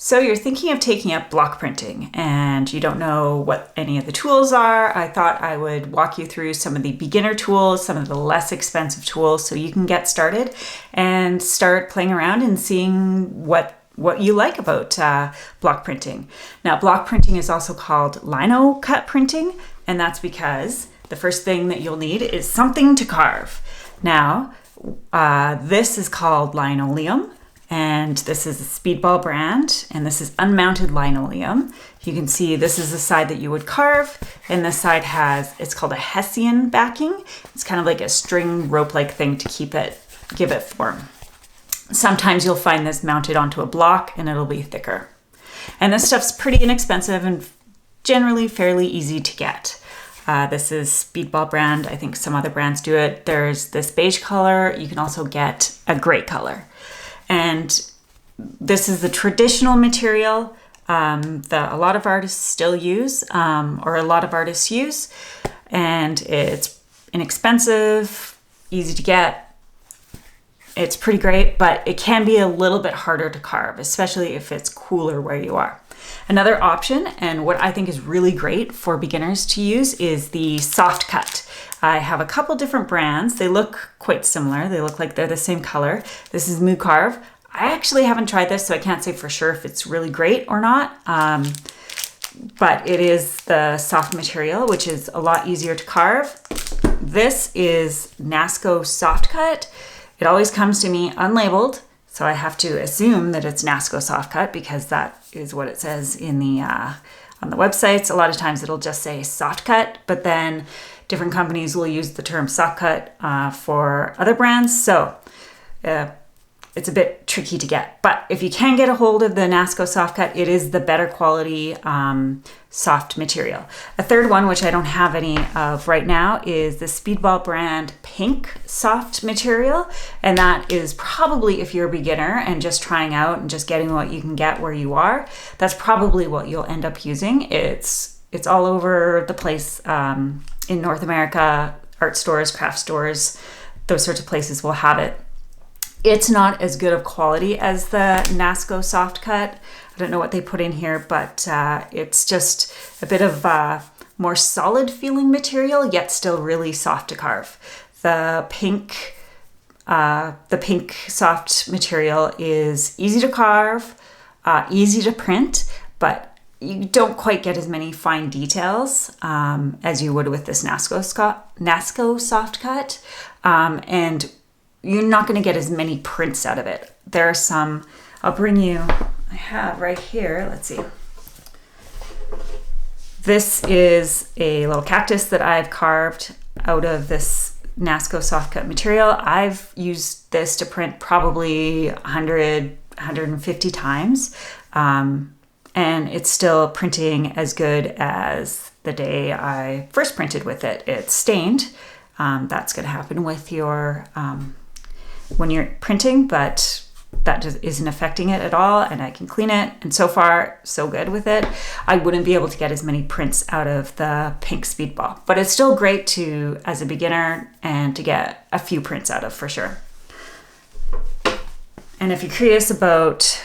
So you're thinking of taking up block printing and you don't know what any of the tools are. I thought I would walk you through some of the beginner tools, some of the less expensive tools, so you can get started and start playing around and seeing what you like about block printing. Now, block printing is also called linocut printing, and that's because the first thing that you'll need is something to carve. Now, this is called linoleum. And this is a Speedball brand, and this is unmounted linoleum. You can see this is the side that you would carve, and this side it's called a Hessian backing. It's kind of like a string rope-like thing to give it form. Sometimes you'll find this mounted onto a block and it'll be thicker. And this stuff's pretty inexpensive and generally fairly easy to get. This is Speedball brand. I think some other brands do it. There's this beige color. You can also get a gray color. And this is the traditional material that a lot of artists still use, or a lot of artists use. And it's inexpensive, easy to get. It's pretty great, but it can be a little bit harder to carve, especially if it's cooler where you are. Another option, and what I think is really great for beginners to use, is the soft cut. I have a couple different brands. They look quite similar. They look like they're the same color. This is Carve. I actually haven't tried this, so I can't say for sure if it's really great or not. But it is the soft material, which is a lot easier to carve. This is NASCO Soft Cut. It always comes to me unlabeled, so I have to assume that it's NASCO Soft Cut because that is what it says in on the websites. A lot of times it'll just say soft cut, but then different companies will use the term soft cut for other brands. So it's a bit tricky to get. But if you can get a hold of the NASCO soft cut, it is the better quality soft material. A third one, which I don't have any of right now, is the Speedball brand pink soft material. And that is probably, if you're a beginner and just trying out and just getting what you can get where you are, that's probably what you'll end up using. It's all over the place in North America, art stores, craft stores, those sorts of places will have it. It's not as good of quality as the NASCO soft cut. I don't know what they put in here, but it's just a bit of more solid feeling material, yet still really soft to carve. The pink soft material is easy to carve, easy to print, but you don't quite get as many fine details as you would with this NASCO soft cut. And you're not going to get as many prints out of it. There are some, I have right here, let's see. This is a little cactus that I've carved out of this NASCO soft cut material. I've used this to print probably 100, 150 times. And it's still printing as good as the day I first printed with it. It's stained. That's going to happen with your when you're printing, but that just isn't affecting it at all, and I can clean it, and so far so good with it. I wouldn't be able to get as many prints out of the pink Speedball, but it's still great to, as a beginner, and to get a few prints out of for sure. And if you're curious about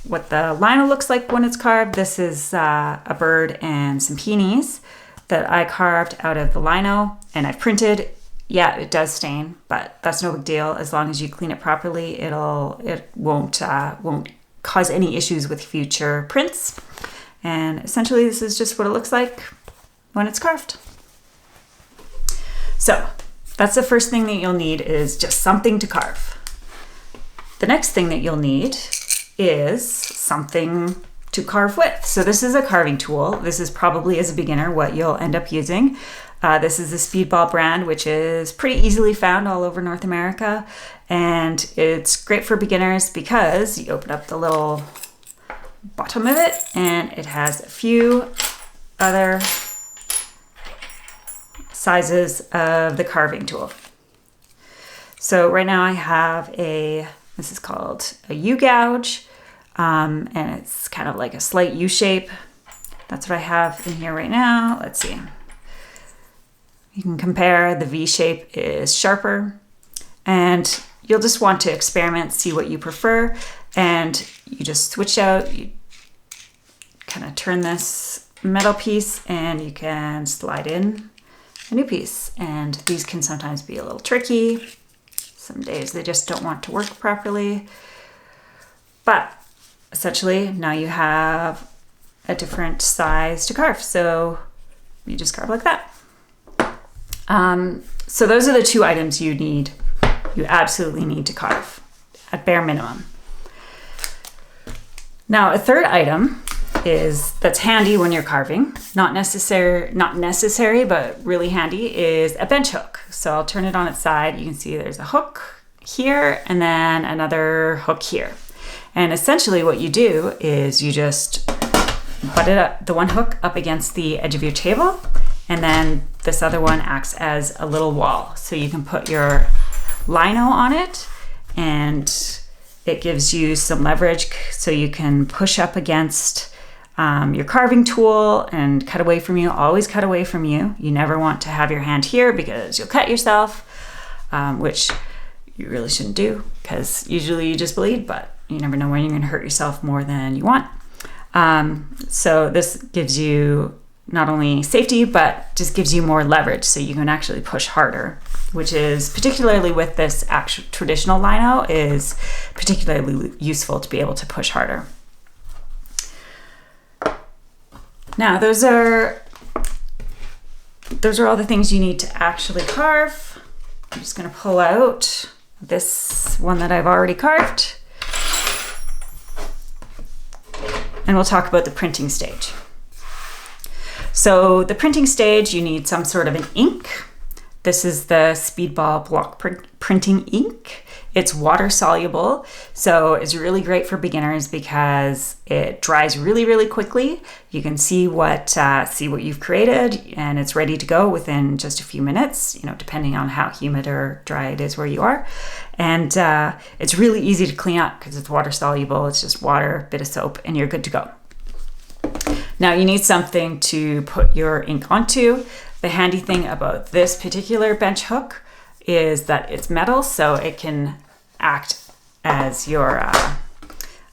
what the lino looks like when it's carved, this is a bird and some peonies that I carved out of the lino, and I've printed. Yeah, it does stain, but that's no big deal. As long as you clean it properly, it won't cause any issues with future prints. And essentially, this is just what it looks like when it's carved. So that's the first thing that you'll need, is just something to carve. The next thing that you'll need is something to carve with. So this is a carving tool. This is probably, as a beginner, what you'll end up using. This is the Speedball brand, which is pretty easily found all over North America. And it's great for beginners because you open up the little bottom of it and it has a few other sizes of the carving tool. So right now I have this is called a U-gouge, and it's kind of like a slight U shape. That's what I have in here right now. Let's see. You can compare. The V shape is sharper, and you'll just want to experiment, see what you prefer, and you just switch out, you kind of turn this metal piece and you can slide in a new piece. And these can sometimes be a little tricky. Some days they just don't want to work properly. But essentially now you have a different size to carve. So you just carve like that. So those are the two items you absolutely need to carve at bare minimum. Now a third item that's handy when you're carving, not necessary, but really handy, is a bench hook. So I'll turn it on its side. You can see there's a hook here and then another hook here. And essentially what you do is you just butt it up, the one hook up against the edge of your table, and then this other one acts as a little wall. So you can put your lino on it and it gives you some leverage so you can push up against your carving tool and cut away from you. Always cut away from you. You never want to have your hand here because you'll cut yourself, which you really shouldn't do because usually you just bleed, but you never know when you're going to hurt yourself more than you want. So this gives you not only safety, but just gives you more leverage so you can actually push harder, which is particularly with this actual traditional lino is particularly useful to be able to push harder. Now those are all the things you need to actually carve. I'm just going to pull out this one that I've already carved. And we'll talk about the printing stage. So the printing stage, you need some sort of an ink. This is the Speedball block printing ink. It's water soluble, so it's really great for beginners because it dries really, really quickly. You can see what you've created, and it's ready to go within just a few minutes, depending on how humid or dry it is where you are. And it's really easy to clean up because it's water soluble. It's just water, bit of soap, and you're good to go. Now you need something to put your ink onto. The handy thing about this particular bench hook is that it's metal, so it can act as your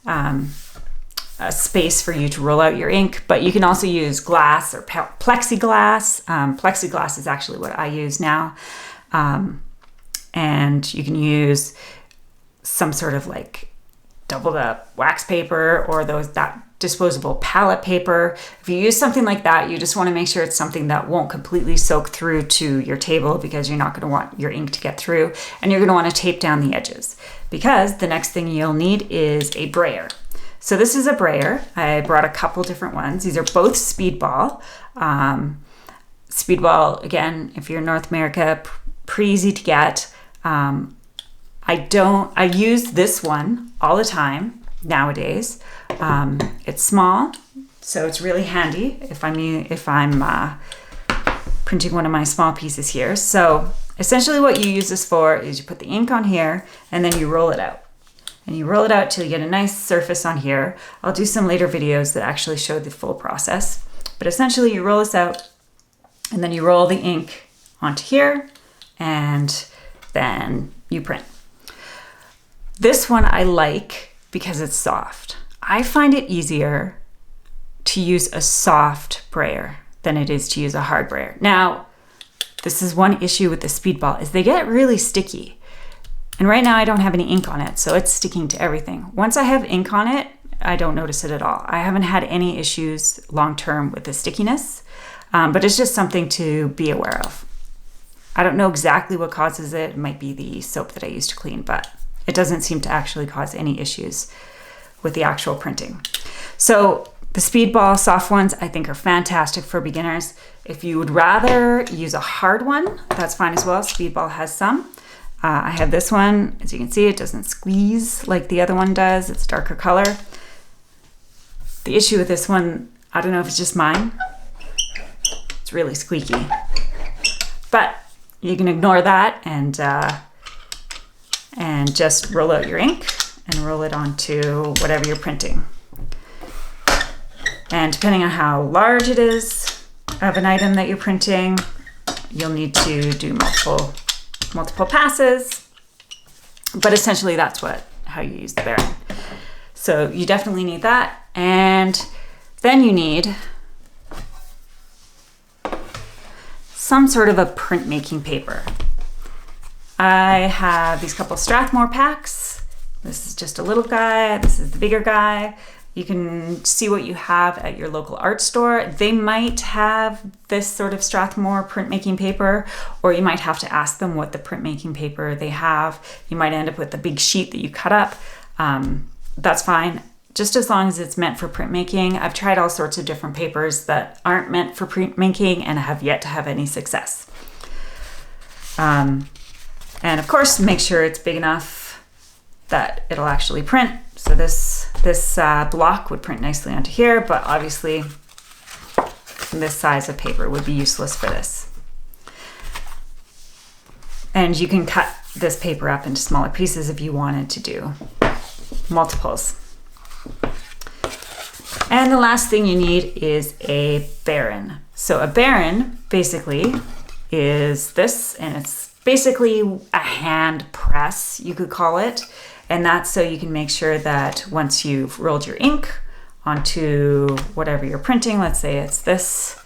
a space for you to roll out your ink, but you can also use glass or plexiglass. Plexiglass is actually what I use now. And you can use some sort of like doubled up wax paper or that disposable palette paper. If you use something like that, you just want to make sure it's something that won't completely soak through to your table because you're not going to want your ink to get through, and you're going to want to tape down the edges because the next thing you'll need is a brayer. So this is a brayer. I brought a couple different ones. These are both Speedball. Speedball, again, if you're in North America, pretty easy to get. I use this one all the time nowadays. It's small, so it's really handy if I'm printing one of my small pieces here. So essentially what you use this for is you put the ink on here and then you roll it out. And you roll it out till you get a nice surface on here. I'll do some later videos that actually show the full process. But essentially you roll this out and then you roll the ink onto here and then you print. This one I like because it's soft. I find it easier to use a soft brayer than it is to use a hard brayer. Now, this is one issue with the Speedball is they get really sticky. And right now I don't have any ink on it, so it's sticking to everything. Once I have ink on it, I don't notice it at all. I haven't had any issues long-term with the stickiness, but it's just something to be aware of. I don't know exactly what causes it. It might be the soap that I use to clean, but it doesn't seem to actually cause any issues with the actual printing. So the Speedball soft ones I think are fantastic for beginners. If you would rather use a hard one, that's fine as well. Speedball has some. I have this one. As you can see, it doesn't squeeze like the other one does. It's a darker color. The issue with this one, I don't know if it's just mine. It's really squeaky. But you can ignore that and just roll out your ink and roll it onto whatever you're printing. And depending on how large it is of an item that you're printing, you'll need to do multiple passes, but essentially that's how you use the bearing. So you definitely need that. And Then you need some sort of a printmaking paper. I have these couple Strathmore packs. This is just a little guy, this is the bigger guy. You can see what you have at your local art store. They might have this sort of Strathmore printmaking paper, or you might have to ask them what the printmaking paper they have. You might end up with a big sheet that you cut up. That's fine, just as long as it's meant for printmaking. I've tried all sorts of different papers that aren't meant for printmaking and have yet to have any success. And of course, make sure it's big enough that it'll actually print. So this block would print nicely onto here, but obviously this size of paper would be useless for this. And you can cut this paper up into smaller pieces if you wanted to do multiples. And the last thing you need is a baron. So a baron basically is this, and it's basically a hand press, you could call it. And that's so you can make sure that once you've rolled your ink onto whatever you're printing, let's say it's this,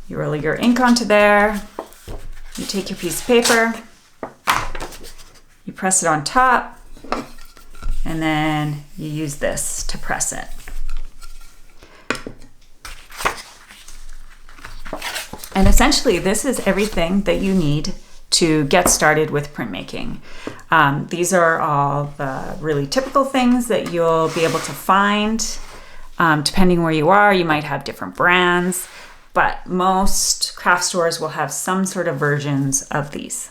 you roll your ink onto there, you take your piece of paper, you press it on top, and then you use this to press it. And essentially, this is everything that you need to get started with printmaking. These are all the really typical things that you'll be able to find. Depending where you are, you might have different brands, but most craft stores will have some sort of versions of these.